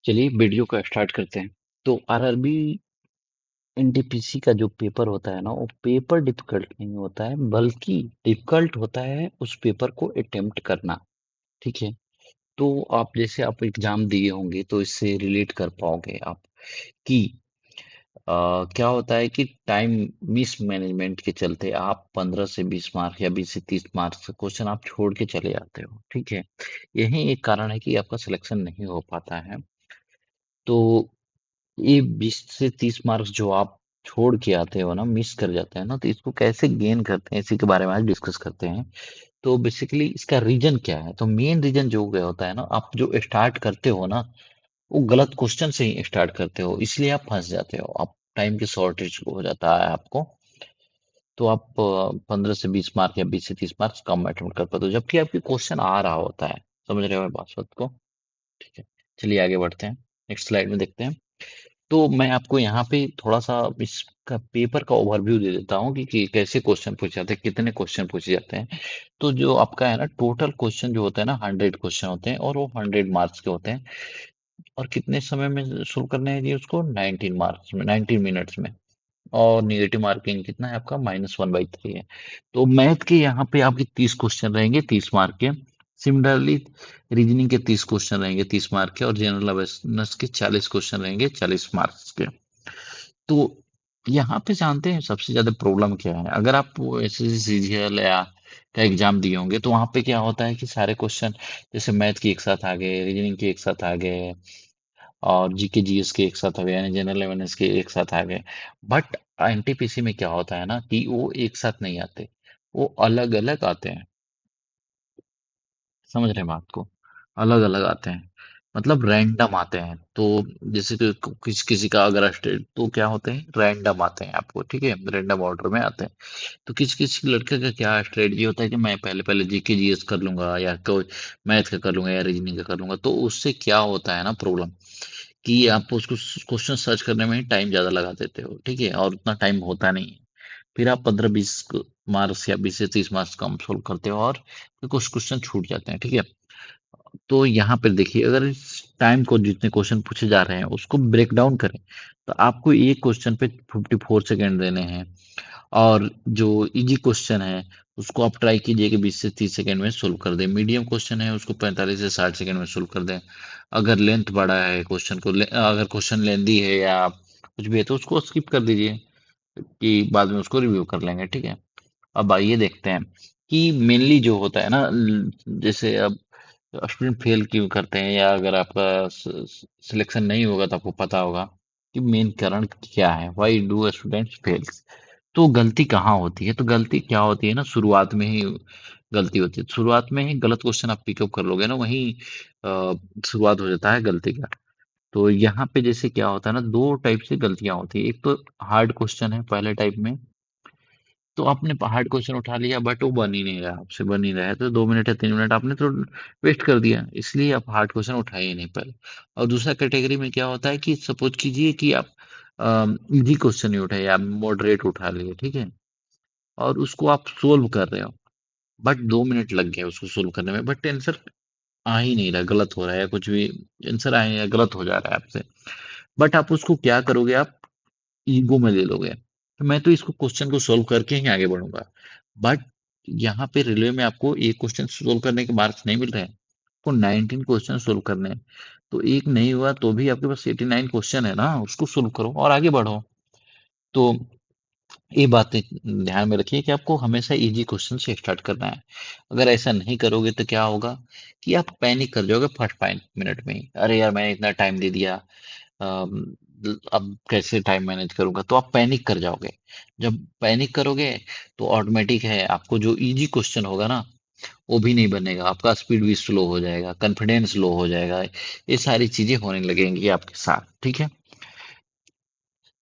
चलिए वीडियो को स्टार्ट करते हैं। तो आरआरबी एनटीपीसी का जो पेपर होता है ना, वो पेपर डिफिकल्ट नहीं होता है, बल्कि डिफिकल्ट होता है उस पेपर को अटेम्प्ट करना। ठीक है। तो आप जैसे आप एग्जाम दिए होंगे तो इससे रिलेट कर पाओगे आप कि क्या होता है कि टाइम मिस मैनेजमेंट के चलते आप 15 से 20 मार्क या 20 से 30 मार्क से क्वेश्चन आप छोड़ के चले जाते हो। ठीक है। यही एक कारण है कि आपका सिलेक्शन नहीं हो पाता है। तो ये 20 से 30 मार्क्स जो आप छोड़ के आते हो ना, मिस कर जाते हैं ना, तो इसको कैसे गेन करते हैं, इसी के बारे में आज डिस्कस करते हैं। तो बेसिकली इसका रीजन क्या है? तो मेन रीजन जो गया होता है ना, आप जो स्टार्ट करते हो ना, वो गलत क्वेश्चन से ही स्टार्ट करते हो, इसलिए आप फंस जाते हो। आप टाइम की शॉर्टेज हो जाता है आपको। तो आप 15 से 20 मार्क या 20 से 30 मार्क्स कम अटेम्प्ट कर पाते हो, जबकि आपके क्वेश्चन आ रहा होता है। समझ रहे हो बात को? ठीक है। चलिए आगे बढ़ते हैं। नेक्स्ट स्लाइड में देखते हैं। तो मैं आपको यहाँ पे थोड़ा-सा इसका पेपर का ओवरव्यू दे देता हूँ कि कैसे क्वेश्चन पूछे जाते हैं, कितने क्वेश्चन पूछे जाते हैं। तो जो आपका है ना, टोटल क्वेश्चन जो होता है ना, 100 क्वेश्चन होते हैं और वो 100 मार्क्स के होते हैं। और कितने समय में सोल्व करने हैं जी उसको? 19 मार्क्स में, 19 मिनट्स में। और नेगेटिव मार्किंग कितना है आपका? -1/3 है। तो मैथ के यहाँ पे आपके 30 क्वेश्चन रहेंगे, 30 मार्क के। सिमिलरली रीजनिंग के 30 क्वेश्चन रहेंगे, 30 मार्क के। और जनरल अवेयरनेस के 40 क्वेश्चन रहेंगे, 40 मार्क्स के। तो यहाँ पे जानते हैं सबसे ज्यादा प्रॉब्लम क्या है? अगर आप एसएससी या का एग्जाम दिए होंगे तो वहां पे क्या होता है कि सारे क्वेश्चन जैसे मैथ के एक साथ आ गए, रीजनिंग के एक साथ आ गए, और जीके जीएस के एक साथ आ गए, यानी जनरल अवेयरनेस के एक साथ आ गए। बट एनटीपीसी में क्या होता है ना कि वो एक साथ नहीं आते, वो अलग अलग आते हैं। समझ रहे हैं बात को? अलग अलग आते हैं, मतलब रैंडम आते हैं। तो जैसे कि किसी किसी का अगर स्टेट तो क्या होते हैं, रैंडम आते हैं आपको। ठीक है, रैंडम ऑर्डर में आते हैं। तो किसी किसी लड़के का क्या स्ट्रेटजी होता है कि मैं पहले पहले जीके जीएस कर लूंगा, या कोई मैथ का कर लूंगा, या रीजनिंग का कर लूंगा। तो उससे क्या होता है ना प्रॉब्लम, कि आप उसको क्वेश्चन सर्च करने में ही टाइम ज्यादा लगा देते हो। ठीक है, और उतना टाइम होता नहीं है। फिर आप 15-20 मार्क्स या 20 से 30 मार्क्स कम सोल्व करते हो, और फिर कुछ क्वेश्चन छूट जाते हैं। ठीक है। तो यहाँ पे देखिए, अगर इस टाइम को जितने क्वेश्चन पूछे जा रहे हैं उसको ब्रेक डाउन करें, तो आपको एक क्वेश्चन पे 54 सेकेंड देने हैं। और जो इजी क्वेश्चन है उसको आप ट्राई कीजिए कि 20 से 30 सेकेंड में सोल्व कर दें। मीडियम क्वेश्चन है उसको 45 से 60 सेकेंड में सोल्व कर दें। अगर लेंथ बड़ा है क्वेश्चन को अगर क्वेश्चन लेंदी है या कुछ भी है तो उसको स्किप कर दीजिए, कि बाद में उसको रिव्यू कर लेंगे। ठीक है। अब आइए देखते हैं कि मेनली जो होता है ना, जैसे अब स्टूडेंट फेल क्यों करते हैं, या अगर आपका सिलेक्शन नहीं होगा तो आपको पता होगा कि मेन कारण क्या है, व्हाई डू स्टूडेंट्स फेल्स। तो गलती कहाँ होती है? तो गलती क्या होती है ना, शुरुआत में ही गलती होती है। शुरुआत में ही गलत क्वेश्चन आप पिकअप कर लोगे ना, वहीं शुरुआत हो जाता है गलती का। तो यहाँ पे जैसे क्या होता है ना, दो टाइप से गलतियां होती है। एक तो हार्ड क्वेश्चन है पहले टाइप में, तो आपने हार्ड क्वेश्चन उठा लिया बट वो बन ही नहीं रहा, आपसे बन ही रहा है, तो 2 मिनट या 3 मिनट आपने तो वेस्ट कर दिया, इसलिए आप हार्ड क्वेश्चन उठाए ही नहीं पहले। और दूसरा कैटेगरी में क्या होता है कि सपोज कीजिए कि आप इजी क्वेश्चन नहीं उठाए, आप मॉडरेट उठा लिए। ठीक है। और उसको आप सोल्व कर रहे हो, बट 2 मिनट लग गए उसको सोल्व करने में, बट आंसर आ ही नहीं रहा, गलत हो रहा है, या कुछ भी आंसर आए या गलत हो जा रहा है आपसे। बट आप उसको क्या करोगे, आप ईगो में ले लोगे कि मैं तो इसको क्वेश्चन को सोल्व करके ही आगे बढ़ूंगा। बट यहाँ पे रेलवे में आपको एक क्वेश्चन सोल्व करने के मार्क्स नहीं मिल रहे हैं, आपको 19 क्वेश्चन सोल्व करने हैं। तो एक नहीं हुआ तो भी आपके पास 89 क्वेश्चन है ना, उसको सोल्व करो और आगे बढ़ो। तो ये बातें ध्यान में रखिए कि आपको हमेशा इजी क्वेश्चन से स्टार्ट करना है। अगर ऐसा नहीं करोगे तो क्या होगा कि आप पैनिक कर जाओगे फर्स्ट 5 मिनट में ही, अरे यार मैंने इतना टाइम दे दिया, अम, अब कैसे टाइम मैनेज करूंगा, तो आप पैनिक कर जाओगे। जब पैनिक करोगे तो ऑटोमेटिक है, आपको जो इजी क्वेश्चन होगा ना वो भी नहीं बनेगा, आपका स्पीड भी स्लो हो जाएगा, कॉन्फिडेंस लो हो जाएगा। ये सारी चीजें होने लगेंगी आपके साथ। ठीक है।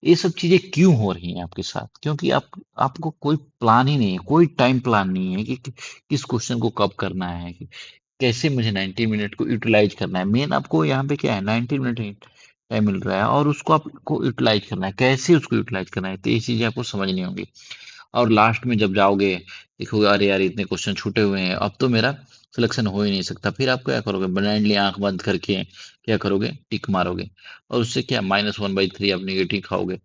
ये सब चीजें क्यों हो रही हैं आपके साथ? क्योंकि आपको कोई प्लान ही नहीं है, कोई टाइम प्लान नहीं है कि किस क्वेश्चन को कब करना है, कि कैसे मुझे 90 मिनट को यूटिलाइज करना है। मेन आपको यहाँ पे क्या है, 90 मिनट ही टाइम मिल रहा है और उसको आपको यूटिलाइज करना है, कैसे उसको यूटिलाइज करना है, तो ये चीजें आपको समझनी होंगी। और लास्ट में जब जाओगे देखोगे, अरे यार इतने क्वेश्चन छूटे हुए हैं, अब तो मेरा सिलेक्शन हो ही नहीं सकता। फिर आप क्या करोगे, ब्लाइंडली आंख बंद करके क्या करोगे, टिक मारोगे, और उससे क्या -1/3 आप निगेटिव खाओगे।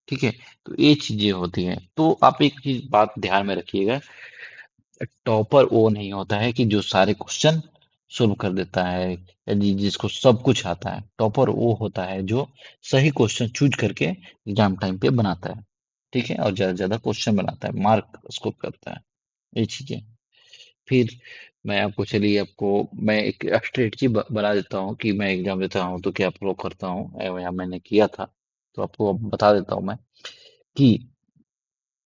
ठीक है, तो ये चीजें होती हैं। तो आप एक चीज बात ध्यान में रखिएगा, टॉपर वो नहीं होता है कि जो सारे क्वेश्चन सोल्व कर देता है या जिसको सब कुछ आता है। टॉपर वो होता है जो सही क्वेश्चन चूज करके एग्जाम टाइम पे बनाता है। ठीक है, और ज्यादा से ज्यादा क्वेश्चन बनाता है, मार्क स्कोर करता है, ये चीजें। फिर मैं आपको, चलिए आपको मैं एक स्ट्रेटजी बना देता हूँ कि मैं एग्जाम देता हूँ तो क्या फ्लो करता हूँ, या मैंने किया था, तो आपको अब बता देता हूँ मैं कि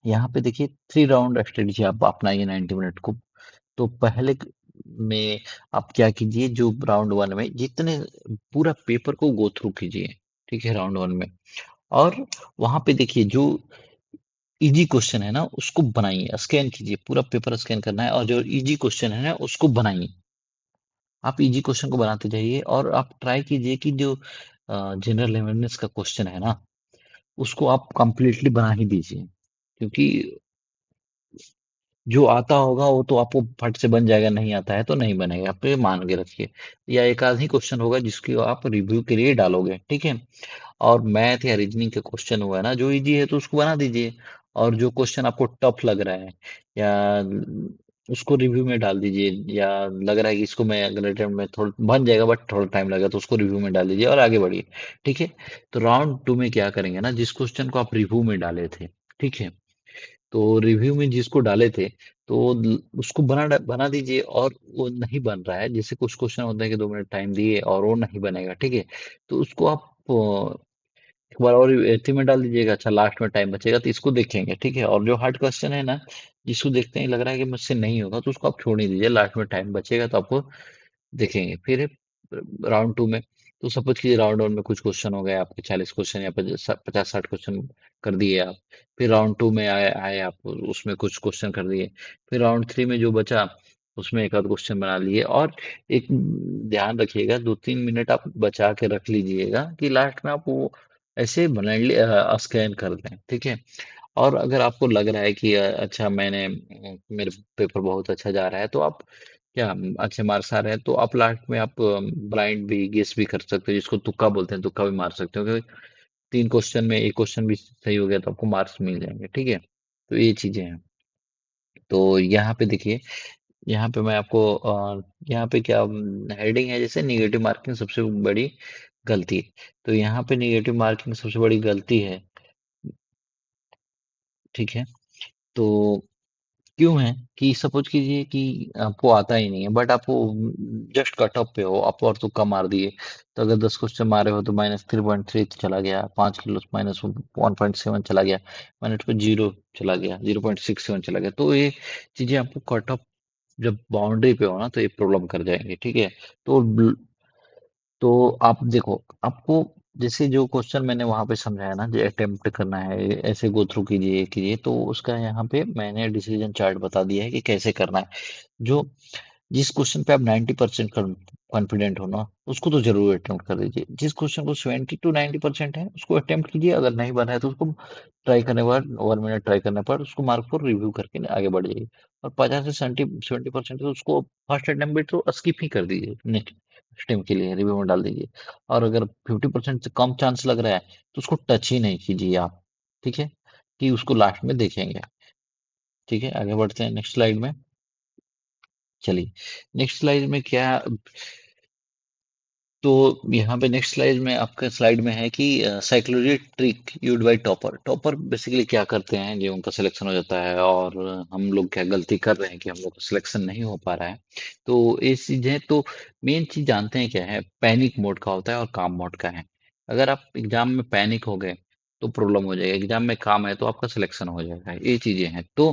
यहाँ पे देखिए 3 राउंड स्ट्रेटजी आप अपनाइए 90 मिनट को। तो में आप क्या कीजिए, जो राउंड 1 में जितने पूरा पेपर को गो थ्रू कीजिए, ठीक है, राउंड 1 में। और वहां पे देखिए जो इजी क्वेश्चन है ना उसको बनाइए, स्कैन कीजिए, पूरा पेपर स्कैन करना है, और जो इजी क्वेश्चन है ना उसको बनाइए। आप इजी क्वेश्चन को बनाते जाइए, और आप ट्राई कीजिए कि जो जनरल अवेयरनेस का क्वेश्चन है ना उसको आप कंप्लीटली बना ही दीजिए, क्योंकि जो आता होगा वो तो आपको फट से बन जाएगा, नहीं आता है तो नहीं बनेगा, आप ये मान के रखिए। या एक आध ही क्वेश्चन होगा जिसकी आप रिव्यू के लिए डालोगे, ठीक है। और मैथ या रीजनिंग के क्वेश्चन हुआ है ना, जो इजी है तो उसको बना दीजिए, और जो क्वेश्चन आपको टफ लग रहा है या उसको रिव्यू में डाल दीजिए, या लग रहा है कि इसको मैं अगले अटेम्प्ट में थोड़ा बन जाएगा बट थोड़ा टाइम लगेगा तो उसको रिव्यू में डाल दीजिए और आगे बढ़िए। ठीक है, तो राउंड 2 में क्या करेंगे ना, जिस क्वेश्चन को आप रिव्यू में डाले थे, ठीक है, तो रिव्यू में जिसको डाले थे तो उसको बना दीजिए, और वो नहीं बन रहा है, जैसे कुछ क्वेश्चन होते हैं कि 2 मिनट टाइम दिए और वो नहीं बनेगा, ठीक है, तो उसको आप एक बार और एथी में डाल दीजिएगा। अच्छा, लास्ट में टाइम बचेगा तो इसको देखेंगे, ठीक है। और जो हार्ड क्वेश्चन है ना, जिसको देखते हैं लग रहा है कि मुझसे नहीं होगा, तो उसको आप छोड़ ही दीजिए, लास्ट में टाइम बचेगा तो आपको देखेंगे। फिर राउंड 2 में, तो सपोज कीजिए राउंड 1 में कुछ क्वेश्चन हो गए आपके 40 क्वेश्चन या 50-60 क्वेश्चन कर दिए आप। फिर राउंड 2 में आए आए आप, उसमें कुछ क्वेश्चन कर दिए। फिर राउंड 3 में जो बचा उसमें एक आध क्वेश्चन बना लिए। और एक ध्यान रखिएगा, 2-3 मिनट आप बचा के रख लीजिएगा कि लास्ट में आप वो ऐसे ब्लाइंडली स्कैन कर दें, ठीक है। और अगर आपको लग रहा है कि अच्छा मेरे पेपर बहुत अच्छा जा रहा है, तो आप क्या अच्छे मार्क्स आ रहे हैं, तो आप लास्ट में आप ब्लाइंड भी गेस भी कर सकते हो, जिसको तुक्का बोलते हैं, तुक्का भी मार सकते हो, क्योंकि 3 क्वेश्चन में एक क्वेश्चन भी सही हो गया तो आपको मार्क्स मिल जाएंगे, ठीक है। तो ये चीजें हैं। तो यहाँ पे देखिए, यहाँ पे मैं आपको यहाँ पे क्या हेडिंग है, जैसे निगेटिव मार्किंग सबसे बड़ी गलती। तो यहाँ पे निगेटिव मार्किंग सबसे बड़ी गलती है, ठीक है। तो क्यों है कि सपोज कीजिए कि आपको आता ही नहीं है, बट आपको जस्ट कट ऑफ पे हो, आप और तुक्का मार दिए, तो अगर 10 क्वेश्चन मारे हो तो -3.3 चला गया, 5 किलो -1.7 चला गया, -0 चला गया, 0.67 चला गया, तो ये चीजें आपको कट ऑफ जब बाउंड्री पे हो ना तो ये प्रॉब्लम कर जाएंगे, ठीक है। तो तो आप देखो, आपको जैसे जो क्वेश्चन मैंने वहां पे समझाया ना, जो अटेम्प्ट करना है ऐसे गो थ्रू कीजिए कीजिए, तो उसका यहाँ पे मैंने डिसीजन चार्ट बता दिया है कि कैसे करना है। जो जिस क्वेश्चन पे आप 90% कॉन्फिडेंट हो ना, उसको तो जरूर अटेम्प्ट कर दीजिए। जिस क्वेश्चन को 70 to 90% है उसको अटेम्प्ट कीजिए, अगर नहीं बना है तो उसको ट्राई करने के बाद 1 मिनट ट्राई करने पर उसको मार्क को रिव्यू करके आगे बढ़ जाइए। और 50 से 70% तो उसको फर्स्ट अटेम्प्ट में तो स्किप ही कर दीजिए, नेक्स्ट टाइम के लिए रिव्यू में डाल दीजिए। और अगर 50% से कम चांस लग रहा है तो उसको टच ही नहीं कीजिए आप, ठीक है, कि उसको लास्ट में देखेंगे। ठीक है, आगे बढ़ते हैं नेक्स्ट स्लाइड में। चलिए, नेक्स्ट स्लाइड में क्या, तो यहाँ पे नेक्स्ट स्लाइड में, आपके स्लाइड में है कि psychology trick used by topper. Topper basically क्या करते हैं, जो उनका सिलेक्शन हो जाता है, और हम लोग क्या गलती कर रहे हैं कि हम लोग का सिलेक्शन नहीं हो पा रहा है। तो ये चीजें तो मेन चीज जानते हैं क्या है, पैनिक मोड का होता है और काम मोड का है। अगर आप एग्जाम में पैनिक हो गए तो प्रॉब्लम हो जाएगी, एग्जाम में काम है तो आपका सिलेक्शन हो जाएगा, ये चीजें हैं। तो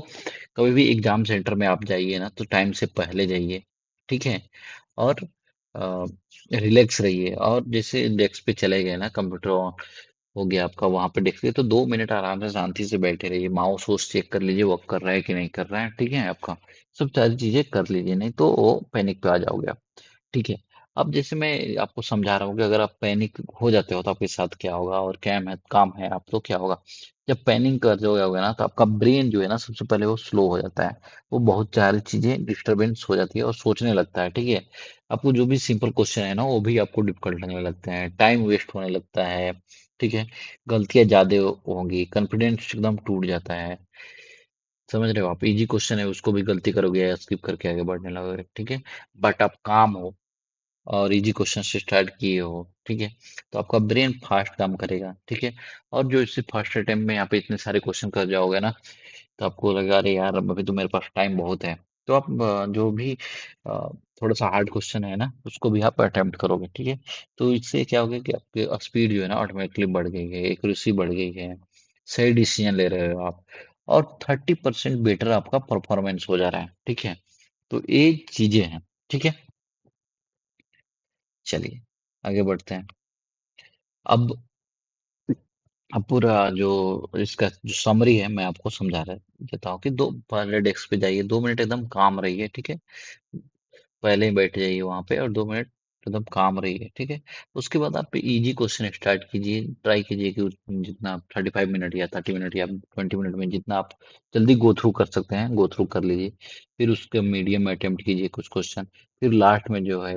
कभी भी एग्जाम सेंटर में आप जाइए ना तो टाइम से पहले जाइए, ठीक है। और रिलैक्स रहिए, और जैसे डेस्क पे चले गए ना, कंप्यूटर ऑन हो गया आपका, वहां पे डेस्क पे, तो 2 मिनट आराम से शांति से बैठे रहिए, माउस वोस चेक कर लीजिए वर्क कर रहा है कि नहीं कर रहा है, ठीक है। आपका सब सारी चीजें कर लीजिए, नहीं तो वो पैनिक पे आ जाओगे आप, ठीक है। अब जैसे मैं आपको समझा रहा हूँ कि अगर आप पैनिक हो जाते हो तो आपके साथ क्या होगा, और काम है आप तो क्या होगा। जब पैनिक कर जाओगे ना तो आपका ब्रेन जो है ना सबसे पहले वो स्लो हो जाता है। वो बहुत सारी चीजें डिस्टरबेंस हो जाती है और सोचने लगता है, ठीक है। आपको जो भी सिंपल क्वेश्चन है ना वो भी आपको डिफिकल्ट लगने लगते हैं, टाइम वेस्ट होने लगता है, ठीक है। गलतियां ज्यादा होंगी, कॉन्फिडेंस एकदम टूट जाता है। समझ रहे हो आप, इजी क्वेश्चन है उसको भी गलती करोगे या स्किप करके आगे बढ़ने लगोगे, ठीक है। बट आप काम हो और इजी क्वेश्चन से स्टार्ट किए हो, ठीक है, तो आपका ब्रेन फास्ट काम करेगा, ठीक है। और जो इसी फर्स्ट अटेम्प्ट में यहाँ पे इतने सारे क्वेश्चन कर जाओगे ना तो आपको लगा अरे यार अभी तो मेरे पास टाइम बहुत है। तो आप जो भी थोड़ा सा हार्ड क्वेश्चन है ना उसको भी आप अटेम्प्ट करोगे, ठीक है। तो इससे क्या होगा कि आपकी स्पीड जो है ना ऑटोमेटिकली बढ़ गई है, एक्यूरेसी बढ़ गई है, सही डिसीजन ले रहे हो आप, और 30% बेटर आपका परफॉर्मेंस हो जा रहा है, ठीक है। तो ये चीजें हैं, ठीक है। चलिए आगे बढ़ते हैं। अब अब पूरा जो इसका जो समरी है मैं आपको समझा रहा देता हूँ कि दो पहले डेस्क पे जाइए, 2 मिनट एकदम काम रहिए, ठीक है। पहले ही बैठ जाइए वहां पे और 2 मिनट एकदम काम रहिए, ठीक है। उसके बाद आप इजी क्वेश्चन स्टार्ट कीजिए, ट्राई कीजिए कि जितना 35 मिनट या 30 मिनट या 20 मिनट में जितना आप जल्दी गो थ्रू कर सकते हैं गो थ्रू कर लीजिए। फिर उसके मीडियम में अटेम्प्ट कीजिए कुछ क्वेश्चन। फिर लास्ट में जो है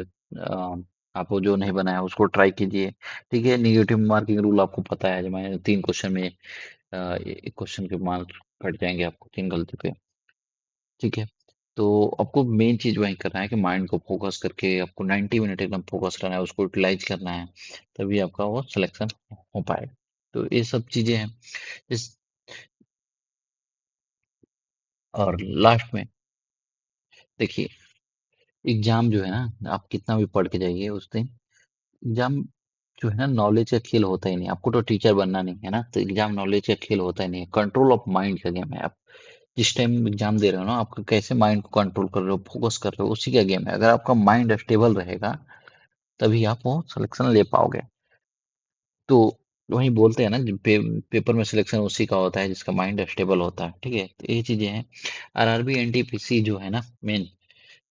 आपको जो नहीं बनाया उसको ट्राई कीजिए, ठीक है। निगेटिव मार्किंग रूल आपको पता है, जब मैं 3 क्वेश्चन में एक क्वेश्चन के मार्क्स कट जाएंगे आपको 3 गलती पे, ठीक है। तो आपको मेन चीज वही करना है कि माइंड को फोकस करके आपको 90 मिनट एकदम फोकस करना है, उसको यूटिलाइज करना है, तभी आपका वो सिलेक्शन हो पाएगा। तो ये सब चीजें हैं इस। और लास्ट में देखिए, एग्जाम जो है ना आप कितना भी पढ़ के जाइए उस दिन, एग्जाम जो है ना नॉलेज का खेल होता ही नहीं। आपको तो टीचर बनना नहीं है ना, तो एग्जाम नॉलेज का खेल होता ही नहीं है, कंट्रोल ऑफ माइंड का गेम है। आप जिस टाइम एग्जाम दे रहे हो ना आपका कैसे माइंड को कंट्रोल कर रहे हो, फोकस कर रहे हो, उसी का गेम है। अगर आपका माइंड स्टेबल रहेगा तभी आप वो सिलेक्शन ले पाओगे। तो वही बोलते हैं ना पेपर में सिलेक्शन उसी का होता है जिसका माइंड स्टेबल होता है, ठीक है। तो ये चीजें हैं। आरआरबी एनटीपीसी जो है ना मेन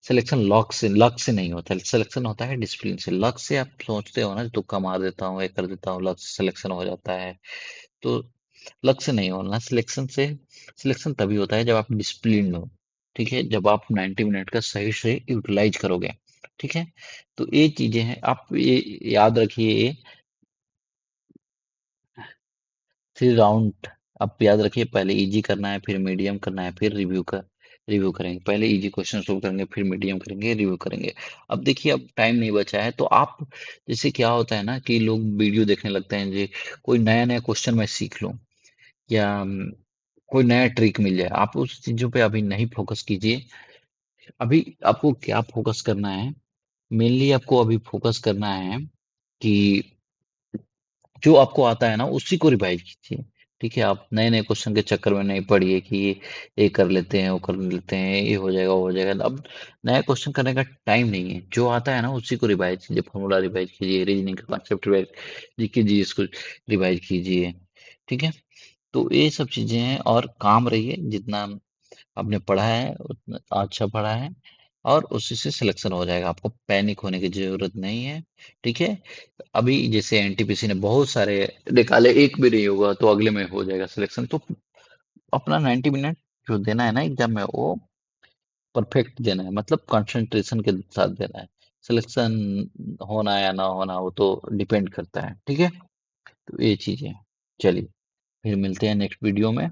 सिलेक्शन लक से नहीं होता, सिलेक्शन होता है डिसिप्लिन से। लक से आप सोचते हो ना तुक्का मार देता हूँ, ये कर देता हूँ, लक से सिलेक्शन हो जाता है। तो लक से नहीं होना, सिलेक्शन तभी होता है जब आप डिसिप्लिन हो, ठीक है, जब आप 90 मिनट का सही से यूटिलाइज करोगे, ठीक है। तो ये चीजें हैं, आप ये याद रखिए। 3 राउंड आप याद रखिए, पहले इजी करना है, फिर मीडियम करना है, फिर रिव्यू करेंगे। पहले इजी क्वेश्चन सोल्व करेंगे, फिर मीडियम करेंगे, रिव्यू करेंगे। अब देखिए अब टाइम नहीं बचा है तो आप, जैसे क्या होता है ना कि लोग वीडियो देखने लगते हैं जी, कोई नया नया क्वेश्चन मैं सीख लूं या कोई नया ट्रिक मिल जाए, आप उस चीजों पे अभी नहीं फोकस कीजिए। अभी आपको क्या फोकस करना है, मेनली आपको अभी फोकस करना है कि जो आपको आता है ना उसी को रिवाइज कीजिए, ठीक है। आप नए नए क्वेश्चन के चक्कर में नहीं पड़िए कि ये कर लेते हैं वो कर लेते हैं, ये हो जाएगा वो हो जाएगा। अब नया क्वेश्चन करने का टाइम नहीं है, जो आता है ना उसी को रिवाइज कीजिए, फॉर्मूला रिवाइज कीजिए, रीजनिंग का कॉन्सेप्ट रिवाइज कीजिए, इसको रिवाइज कीजिए, ठीक है। तो ये सब चीजें हैं, और काम रहिए, जितना आपने पढ़ा है उतना अच्छा पढ़ा है, और उसी से सिलेक्शन हो जाएगा, आपको पैनिक होने की जरूरत नहीं है, ठीक है। अभी जैसे एनटीपीसी ने बहुत सारे निकाले, एक भी नहीं होगा तो अगले में हो जाएगा सिलेक्शन। तो अपना 90 मिनट जो देना है ना एग्जाम में वो परफेक्ट देना है, मतलब कंसंट्रेशन के साथ देना है। सिलेक्शन होना या ना होना वो तो डिपेंड करता है, ठीक है। तो ये चीजें हैं। चलिए फिर मिलते हैं नेक्स्ट वीडियो में।